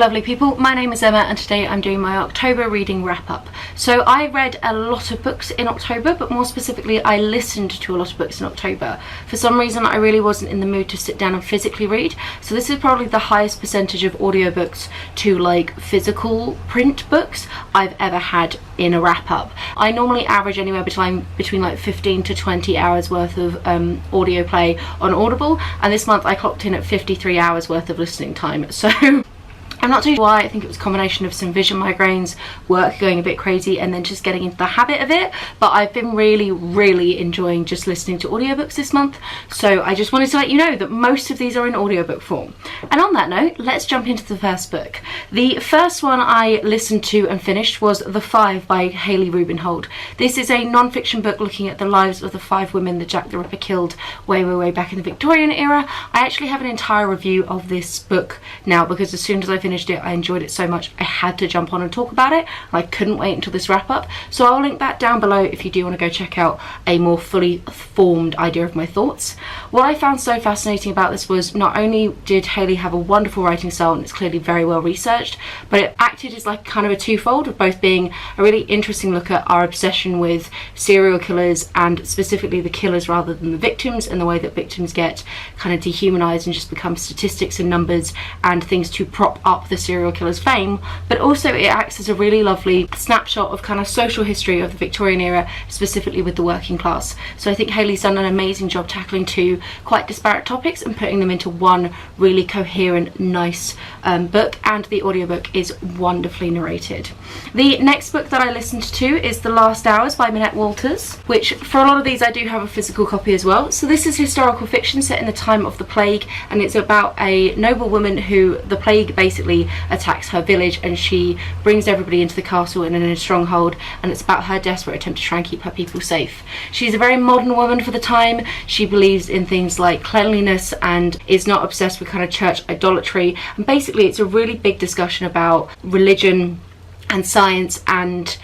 lovely people, my name is Emma and today I'm doing my October reading wrap up. So I read a lot of books in October, but more specifically I listened to a lot of books in October. For some reason I really wasn't in the mood to sit down and physically read, so this is probably the highest percentage of audiobooks to like physical print books I've ever had in a wrap up. I normally average anywhere between like 15 to 20 hours worth of audio play on Audible, and this month I clocked in at 53 hours worth of listening time. So I'm not too sure why. I think it was a combination of some vision migraines, work going a bit crazy, and then just getting into the habit of it. But I've been really enjoying just listening to audiobooks this month. So I just wanted to let you know that most of these are in audiobook form. And on that note, let's jump into the first book. The first one I listened to and finished was The Five by Hayley Rubin. This is a non-fiction book looking at the lives of the 5 women that Jack the Ripper killed way back in the Victorian era. I actually have an entire review of this book now because as soon as I finished it, I enjoyed it so much I had to jump on and talk about it. I couldn't wait until this wrap up, so I'll link that down below if you do want to go check out a more fully formed idea of my thoughts. What I found so fascinating about this was not only did Hayley have a wonderful writing style and it's clearly very well researched, but it acted as like kind of a twofold of both being a really interesting look at our obsession with serial killers and specifically the killers rather than the victims, and the way that victims get kind of dehumanized and just become statistics and numbers and things to prop up the serial killer's fame, but also it acts as a really lovely snapshot of kind of social history of the Victorian era, specifically with the working class. So I think Hayley's done an amazing job tackling 2 quite disparate topics and putting them into one really coherent, nice book, and the audiobook is wonderfully narrated. The next book that I listened to is The Last Hours by Manette, which for a lot of these I do have a physical copy as well. So this is historical fiction set in the time of the plague, and it's about a noble woman who the plague basically attacks her village, and she brings everybody into the castle and in a stronghold, and it's about her desperate attempt to try and keep her people safe. She's a very modern woman for the time. She believes in things like cleanliness and is not obsessed with kind of church idolatry, and basically it's a really big discussion about religion and science and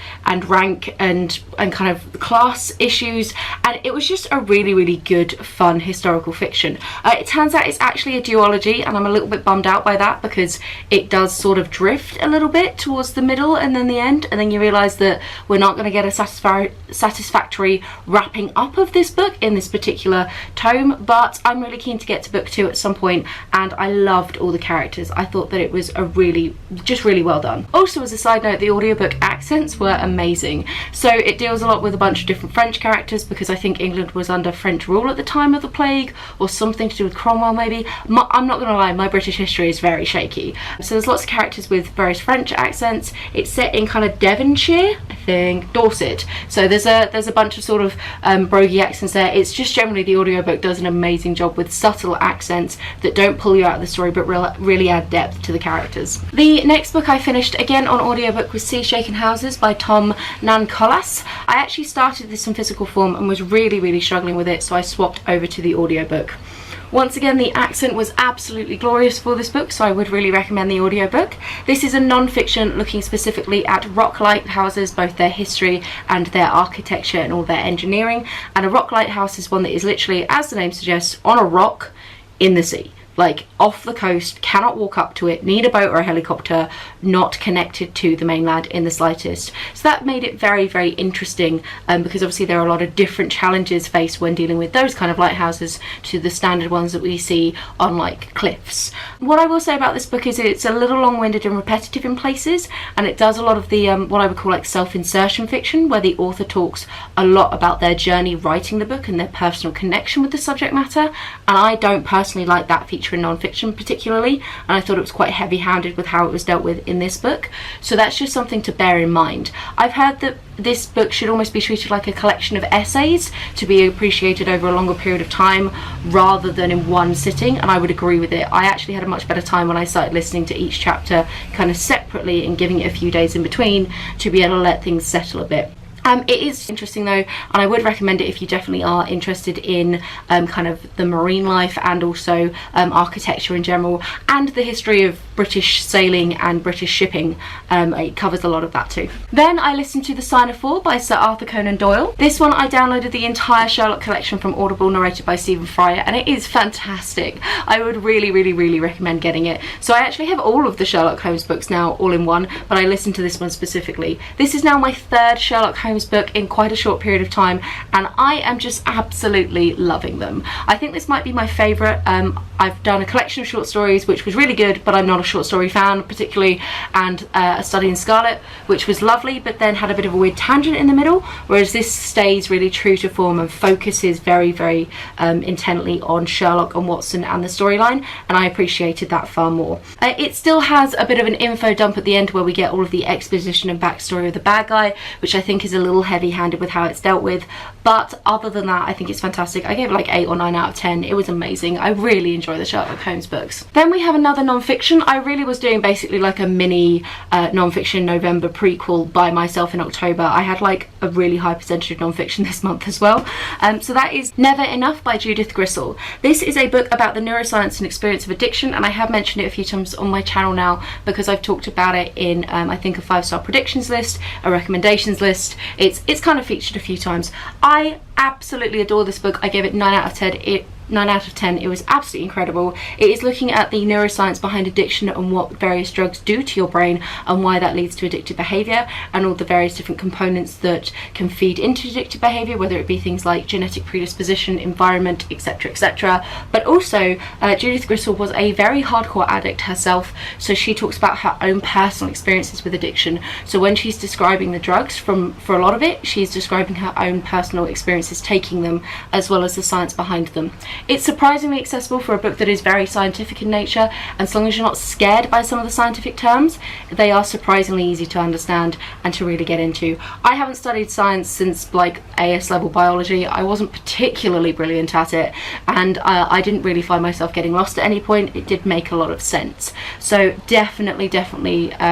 rank and kind of class issues, and it was just a really good fun historical fiction. It turns out it's actually a duology, and I'm a little bit bummed out by that because it does sort of drift a little bit towards the middle and then the end, and then you realise that we're not going to get a satisfactory wrapping up of this book in this particular tome. But I'm really keen to get to book 2 at some point, and I loved all the characters. I thought that it was a really well done. Also, as a side note, the audiobook accents were amazing. So it deals a lot with a bunch of different French characters because I think England was under French rule at the time of the plague, or something to do with Cromwell maybe. I'm not gonna lie, my British history is very shaky. So there's lots of characters with various French accents. It's set in kind of Devonshire, I think, Dorset. So there's a bunch of sort of brogy accents there. It's just generally the audiobook does an amazing job with subtle accents that don't pull you out of the story but really add depth to the characters. The next book I finished again on audiobook was Sea Shaken Houses by Nannes. I actually started this in physical form and was really struggling with it, so I swapped over to the audiobook. Once again, the accent was absolutely glorious for this book, so I would really recommend the audiobook. This is a non-fiction looking specifically at rock lighthouses, both their history and their architecture and all their engineering. And a rock lighthouse is one that is literally, as the name suggests, on a rock in the sea. Like off the coast, cannot walk up to it, need a boat or a helicopter, not connected to the mainland in the slightest. So that made it very interesting, because obviously there are a lot of different challenges faced when dealing with those kind of lighthouses to the standard ones that we see on like cliffs. What I will say about this book is it's a little long-winded and repetitive in places, and it does a lot of the what I would call like self-insertion fiction, where the author talks a lot about their journey writing the book and their personal connection with the subject matter, and I don't personally like that feature in non-fiction particularly, and I thought it was quite heavy-handed with how it was dealt with in this book. So that's just something to bear in mind. I've heard that this book should almost be treated like a collection of essays to be appreciated over a longer period of time rather than in one sitting, and I would agree with it. I actually had a much better time when I started listening to each chapter kind of separately and giving it a few days in between to be able to let things settle a bit. It is interesting though, and I would recommend it if you definitely are interested in kind of the marine life and also architecture in general, and the history of British sailing and British shipping. It covers a lot of that too. Then I listened to The Sign of Four by Sir Arthur Conan Doyle. This one I downloaded the entire Sherlock collection from Audible, narrated by Stephen Fryer, and it is fantastic. I would really recommend getting it. So I actually have all of the Sherlock Holmes books now all in one, but I listened to this one specifically. This is now my third Sherlock Holmes book in quite a short period of time, and I am just absolutely loving them. I think this might be my favourite. I've done a collection of short stories which was really good, but I'm not a short story fan particularly, and A Study in Scarlet, which was lovely but then had a bit of a weird tangent in the middle, whereas this stays really true to form and focuses very intently on Sherlock and Watson and the storyline, and I appreciated that far more. It still has a bit of an info dump at the end where we get all of the exposition and backstory of the bad guy, which I think is a little heavy-handed with how it's dealt with, but other than that I think it's fantastic. I gave it like 8 or 9 out of 10. It was amazing. I really enjoy the Sherlock Holmes books. Then we have another non-fiction. I really was doing basically like a mini non-fiction November prequel by myself in October. I had like a really high percentage of non-fiction this month as well. So that is Never Enough by Judith Grissle. This is a book about the neuroscience and experience of addiction, and I have mentioned it a few times on my channel now because I've talked about it in I think a 5-star predictions list, a recommendations list. It's kind of featured a few times. I absolutely adore this book. I gave it 9 out of 10. 9 out of 10. It was absolutely incredible. It is looking at the neuroscience behind addiction and what various drugs do to your brain and why that leads to addictive behaviour, and all the various different components that can feed into addictive behaviour, whether it be things like genetic predisposition, environment, etc. But also Judith Grissle was a very hardcore addict herself, so she talks about her own personal experiences with addiction. So when she's describing the drugs, for a lot of it she's describing her own personal experiences taking them, as well as the science behind them. It's surprisingly accessible for a book that is very scientific in nature, and as long as you're not scared by some of the scientific terms, they are surprisingly easy to understand and to really get into. I haven't studied science since like AS level biology. I wasn't particularly brilliant at it, and I didn't really find myself getting lost at any point. It did make a lot of sense, so definitely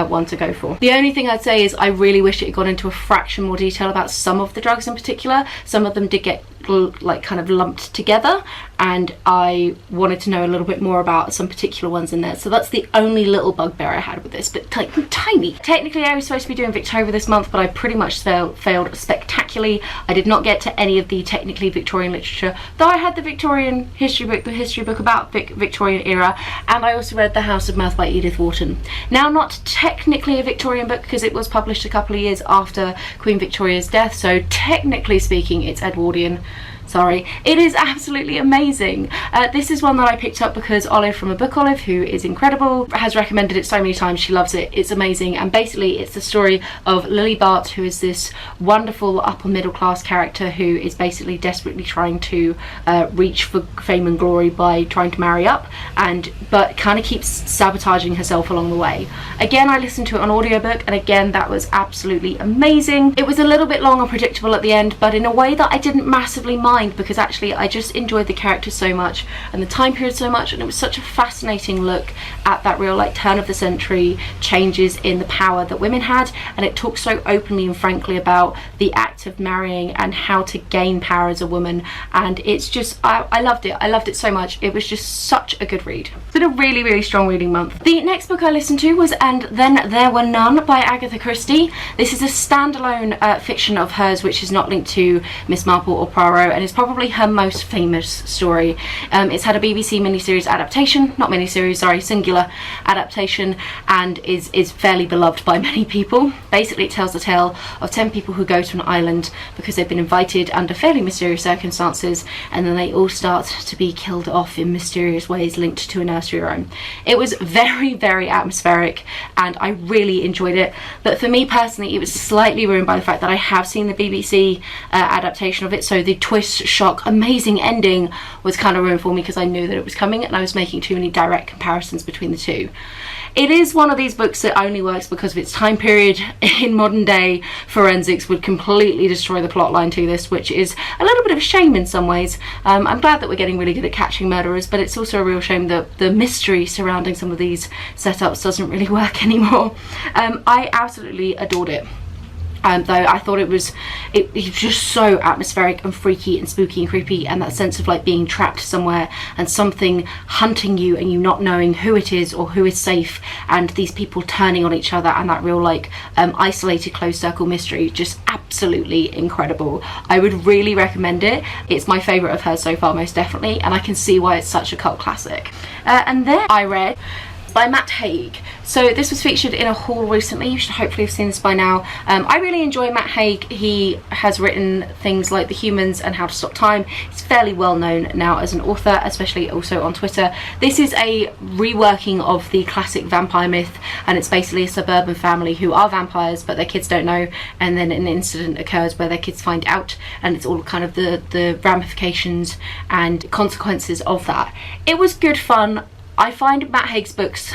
one to go for. The only thing I'd say is I really wish it had gone into a fraction more detail about some of the drugs in particular. Some of them did get like kind of lumped together, and I wanted to know a little bit more about some particular ones in there. So that's the only little bugbear I had with this, but tiny. Technically I was supposed to be doing Victoria this month, but I pretty much failed spectacularly. I did not get to any of the technically Victorian literature, though I had the Victorian history book, the history book about Victorian era, and I also read The House of Mirth by Edith Wharton. Now, not technically a Victorian book because it was published a couple of years after Queen Victoria's death, so technically speaking it's Edwardian. Sorry. It is absolutely amazing. This is one that I picked up because Olive from A Book Olive, who is incredible, has recommended it so many times. She loves it. It's amazing, and basically it's the story of Lily Bart, who is this wonderful upper middle class character who is basically desperately trying to reach for fame and glory by trying to marry up, but kind of keeps sabotaging herself along the way. Again, I listened to it on audiobook, and again that was absolutely amazing. It was a little bit long and predictable at the end, but in a way that I didn't massively mind, because actually I just enjoyed the characters so much and the time period so much, and it was such a fascinating look at that real like turn of the century changes in the power that women had, and it talks so openly and frankly about the act of marrying and how to gain power as a woman, and it's just I loved it so much. It was just such a good read. It's been a really strong reading month. The next book I listened to was And Then There Were None by Agatha Christie. This is a standalone fiction of hers which is not linked to Miss Marple or Poirot, and is probably her most famous story. It's had a BBC miniseries adaptation, not miniseries, sorry, singular adaptation, and is fairly beloved by many people. Basically it tells the tale of 10 people who go to an island because they've been invited under fairly mysterious circumstances, and then they all start to be killed off in mysterious ways linked to a nursery rhyme. It was very atmospheric and I really enjoyed it, but for me personally it was slightly ruined by the fact that I have seen the BBC adaptation of it, so the twist, shock, amazing ending was kind of ruined for me because I knew that it was coming and I was making too many direct comparisons between the two. It is one of these books that only works because of its time period. In modern day forensics would completely destroy the plotline to this, which is a little bit of a shame in some ways. I'm glad that we're getting really good at catching murderers, but it's also a real shame that the mystery surrounding some of these setups doesn't really work anymore. I absolutely adored it. Though I thought it was just so atmospheric and freaky and spooky and creepy, and that sense of like being trapped somewhere and something hunting you and you not knowing who it is or who is safe, and these people turning on each other, and that real like isolated closed circle mystery. Just absolutely incredible. I would really recommend it. It's my favourite of hers so far, most definitely, and I can see why it's such a cult classic. And then I read by Matt Hague. So this was featured in a haul recently. You should hopefully have seen this by now. I really enjoy Matt Hague. He has written things like The Humans and How to Stop Time. He's fairly well known now as an author, especially also on Twitter. This is a reworking of the classic vampire myth, and it's basically a suburban family who are vampires but their kids don't know, and then an incident occurs where their kids find out, and it's all kind of the ramifications and consequences of that. It was good fun. I find Matt Hague's books,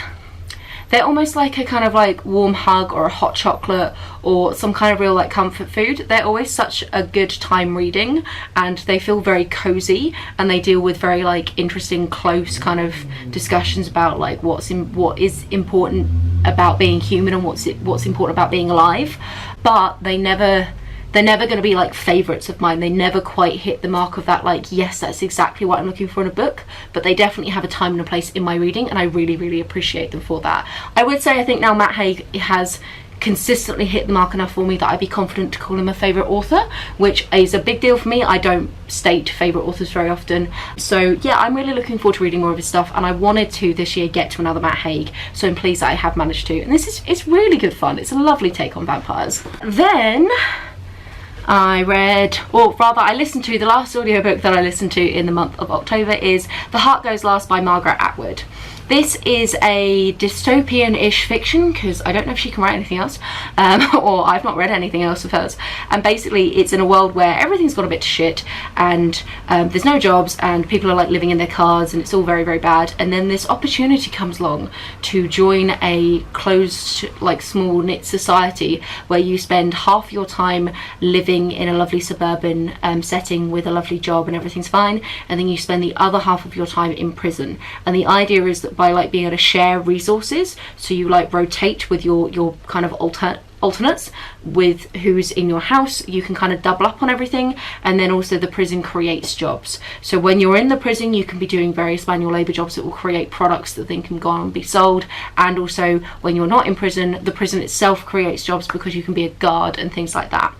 they're almost like a kind of like warm hug or a hot chocolate or some kind of real like comfort food. They're always such a good time reading, and they feel very cozy, and they deal with very like interesting, close kind of discussions about like what is important about being human and what's important about being alive. But they're never going to be like favourites of mine. They never quite hit the mark of that like, yes, that's exactly what I'm looking for in a book, but they definitely have a time and a place in my reading, and I really, really appreciate them for that. I would say I think now Matt Hague has consistently hit the mark enough for me that I'd be confident to call him a favourite author, which is a big deal for me. I don't state favourite authors very often. So yeah, I'm really looking forward to reading more of his stuff, and I wanted to this year get to another Matt Hague, so I'm pleased that I have managed to. And it's really good fun. It's a lovely take on vampires. Then I read, or rather I listened to, the last audiobook that I listened to in the month of October is The Heart Goes Last by Margaret Atwood. This is a dystopian-ish fiction, because I don't know if she can write anything else, or I've not read anything else of hers. And basically it's in a world where everything's gone a bit to shit, and there's no jobs, and people are like living in their cars, and it's all very, very bad. And then this opportunity comes along to join a closed, like small knit society where you spend half your time living in a lovely suburban setting with a lovely job and everything's fine, and then you spend the other half of your time in prison. And the idea is that by like being able to share resources, so you like rotate with your kind of alternates with who's in your house, you can kind of double up on everything. And then also the prison creates jobs, so when you're in the prison you can be doing various manual labour jobs that will create products that then can go on and be sold. And also when you're not in prison, the prison itself creates jobs because you can be a guard and things like that.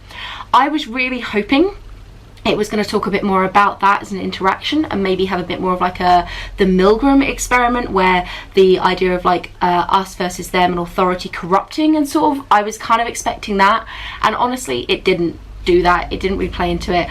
I was really hoping it was going to talk a bit more about that as an interaction, and maybe have a bit more of like the Milgram experiment, where the idea of like us versus them and authority corrupting, and sort of, I was kind of expecting that, and honestly it didn't do that. It didn't really play into it.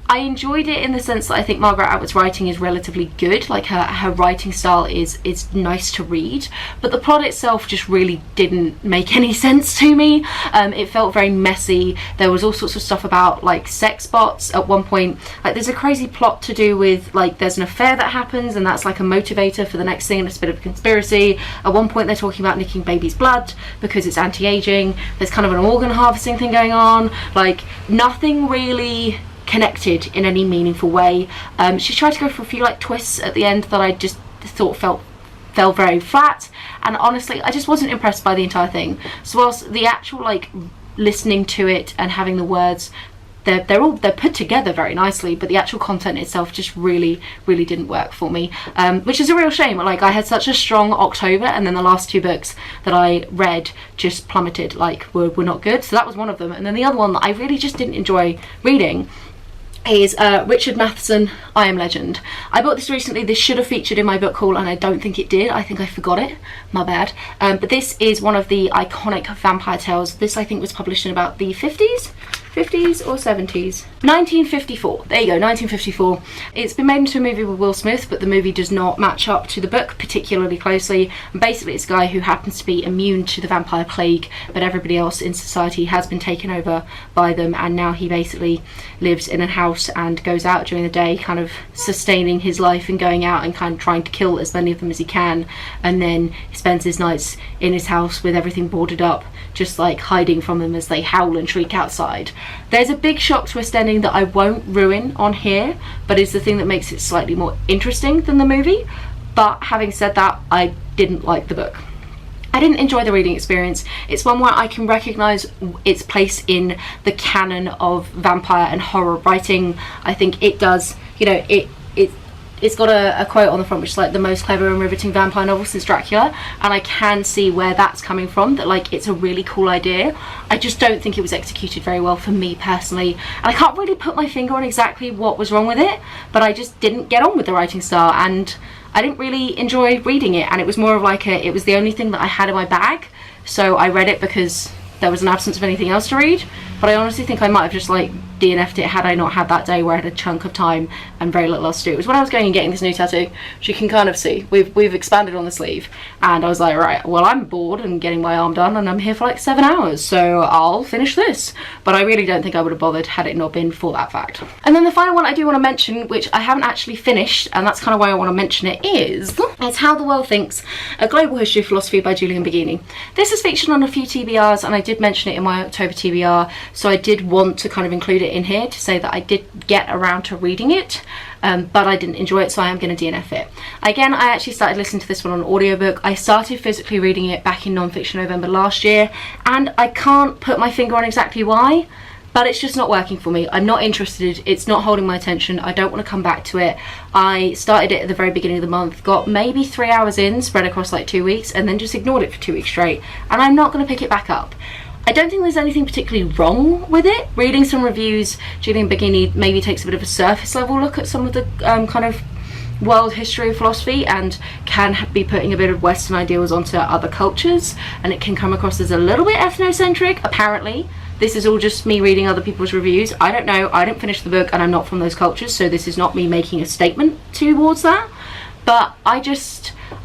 I enjoyed it in the sense that I think Margaret Atwood's writing is relatively good. Like her writing style is nice to read, but the plot itself just really didn't make any sense to me. It felt very messy. There was all sorts of stuff about like sex bots at one point. Like there's a crazy plot to do with like there's an affair that happens, and that's like a motivator for the next thing, and it's a bit of a conspiracy. At one point they're talking about nicking baby's blood because it's anti-aging. There's kind of an organ harvesting thing going on. Like nothing really connected in any meaningful way. She tried to go for a few like twists at the end that I just thought fell very flat, and honestly I just wasn't impressed by the entire thing. So whilst the actual like listening to it and having the words, they're put together very nicely, but the actual content itself just really didn't work for me, which is a real shame. Like I had such a strong October, and then the last two books that I read just plummeted, like were not good. So that was one of them, and then the other one that I really just didn't enjoy reading is Richard Matheson, I Am Legend. I bought this recently. This should have featured in my book haul, and I don't think it did. I think I forgot it, my bad. But this is one of the iconic vampire tales. This I think was published in about the 50s or 70s. 1954. There you go, 1954. It's been made into a movie with Will Smith, but the movie does not match up to the book particularly closely. And basically it's a guy who happens to be immune to the vampire plague, but everybody else in society has been taken over by them, and now he basically lives in a house and goes out during the day, kind of sustaining his life and going out and kind of trying to kill as many of them as he can. And then he spends his nights in his house with everything boarded up, just like hiding from them as they howl and shriek outside. There's a big shock twist ending that I won't ruin on here, but it's the thing that makes it slightly more interesting than the movie. But having said that, I didn't like the book. I didn't enjoy the reading experience. It's one where I can recognise its place in the canon of vampire and horror writing. I think it does, you know, it's got a quote on the front which is like the most clever and riveting vampire novel since Dracula, and I can see where that's coming from, that like it's a really cool idea. I just don't think it was executed very well for me personally, and I can't really put my finger on exactly what was wrong with it, but I just didn't get on with the writing style, and I didn't really enjoy reading it, and it was more of like it was the only thing that I had in my bag, so I read it because there was an absence of anything else to read. But I honestly think I might have just like DNF'd it had I not had that day where I had a chunk of time and very little else to do. It was when I was going and getting this new tattoo, which you can kind of see. We've expanded on the sleeve, and I was like, right, well, I'm bored and getting my arm done, and I'm here for like 7 hours, so I'll finish this. But I really don't think I would have bothered had it not been for that fact. And then the final one I do want to mention, which I haven't actually finished, and that's kind of why I want to mention it, is It's How the World Thinks, A Global History of Philosophy by Julian Baggini. This is featured on a few TBRs, and I did mention it in my October TBR, so I did want to kind of include it in here to say that I did get around to reading it, but I didn't enjoy it, so I am going to DNF it. Again, I actually started listening to this one on audiobook. I started physically reading it back in non-fiction November last year, and I can't put my finger on exactly why, but it's just not working for me. I'm not interested, it's not holding my attention, I don't want to come back to it. I started it at the very beginning of the month, got maybe 3 hours in, spread across like 2 weeks, and then just ignored it for 2 weeks straight, and I'm not going to pick it back up. I don't think there's anything particularly wrong with it. Reading some reviews, Julian Baggini maybe takes a bit of a surface level look at some of the kind of world history of philosophy, and can be putting a bit of Western ideals onto other cultures, and it can come across as a little bit ethnocentric, apparently. This is all just me reading other people's reviews. I don't know, I didn't finish the book, and I'm not from those cultures, so this is not me making a statement towards that. But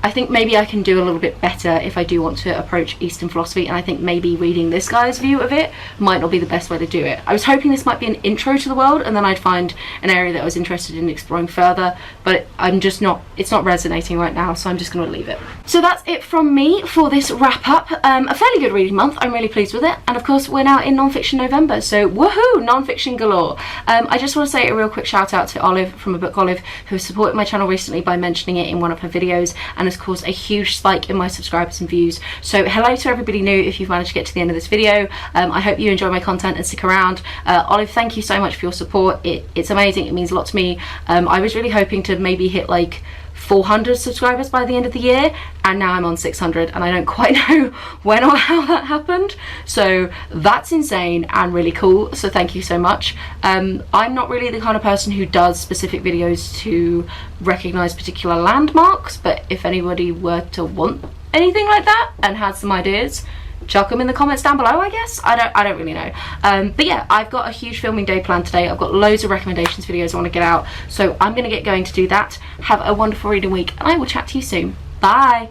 I think maybe I can do a little bit better if I do want to approach Eastern philosophy, and I think maybe reading this guy's view of it might not be the best way to do it. I was hoping this might be an intro to the world, and then I'd find an area that I was interested in exploring further, but it's not resonating right now, so I'm just going to leave it. So that's it from me for this wrap up. A fairly good reading month, I'm really pleased with it, and of course we're now in non-fiction November, so woohoo, non-fiction galore. I just want to say a real quick shout out to Olive from A Book Olive, who has supported my channel recently by mentioning it in one of her videos, and has caused a huge spike in my subscribers and views. So hello to everybody new if you've managed to get to the end of this video. I hope you enjoy my content and stick around. Olive, thank you so much for your support. It's amazing, it means a lot to me. I was really hoping to maybe hit like 400 subscribers by the end of the year, and now I'm on 600, and I don't quite know when or how that happened, so that's insane and really cool, so thank you so much. I'm not really the kind of person who does specific videos to recognize particular landmarks, but if anybody were to want anything like that and had some ideas, chuck them in the comments down below, I guess. I don't really know. But yeah, I've got a huge filming day planned today. I've got loads of recommendations videos I want to get out, so I'm going to get going to do that. Have a wonderful reading week, and I will chat to you soon. Bye!